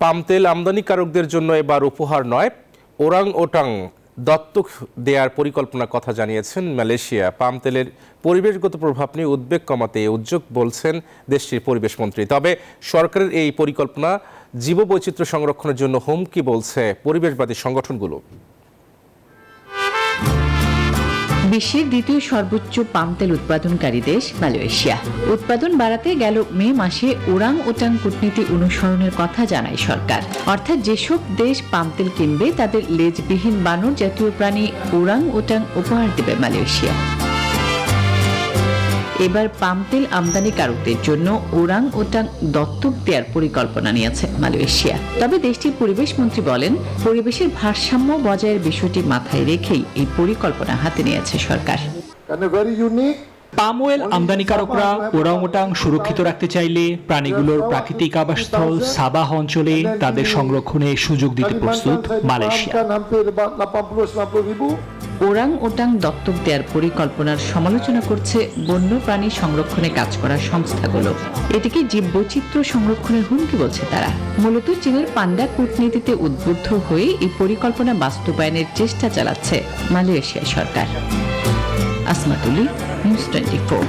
পাম তেল আমদানিকারকদের জন্য এবার উপহার নয়, ওরাং ওটাং দত্তক দেয়ার পরিকল্পনার কথা জানিয়েছেন মালয়েশিয়া। পাম তেলের পরিবেশগত প্রভাব নিয়ে উদ্বেগ কমাতে উদ্যোগ বলছেন দেশটির পরিবেশ মন্ত্রী। তবে সরকারের এই পরিকল্পনা জীববৈচিত্র্য সংরক্ষণের জন্য হুমকি বলছে পরিবেশবাদী সংগঠনগুলো। বিশ্বের দ্বিতীয় সর্বোচ্চ পাম তেল উৎপাদনকারী দেশ মালয়েশিয়া। উৎপাদন বাড়াতে গেল মে মাসে ওরাং ওটাং কূটনীতি অনুসরণের কথা জানায় সরকার। অর্থাৎ যেসব দেশ পাম তেল কিনবে তাদের লেজবিহীন বানর জাতীয় প্রাণী ওরাং ওটাং উপহার দেবে মালয়েশিয়া। এবার পাম তেল আমদানিকারকদের জন্য ওরাং ওটাং দত্তক দেওয়ার পরিকল্পনা নিয়েছে মালয়েশিয়া। তবে দেশটির পরিবেশ মন্ত্রী বলেন, পরিবেশের ভারসাম্য বজায়ের বিষয়টি মাথায় রেখেই এই পরিকল্পনা হাতে নিয়েছে সরকার। পাম অয়েল আমদানিকারকরা ওরাংওটাং সুরক্ষিত রাখতে চাইলে প্রাণীগুলোর প্রাকৃতিক আবাসস্থল সাবাহ অঞ্চলে তাদের সংরক্ষণে সুযোগ দিতে প্রস্তুত মালয়েশিয়া। ওরাং ওটাং দত্তক দেওয়ার পরিকল্পনার সমালোচনা করছে বন্যপ্রাণী সংরক্ষণে কাজ করা সংস্থাগুলো। এটিকে জীববৈচিত্র্য সংরক্ষণের হুমকি বলছে তারা। মূলত চীনের পান্ডা কূটনীতিতে উদ্বুদ্ধ হয়ে এই পরিকল্পনা বাস্তবায়নের চেষ্টা চালাচ্ছে মালয়েশিয়া সরকার। আসমাতুলি, নিউজ 24।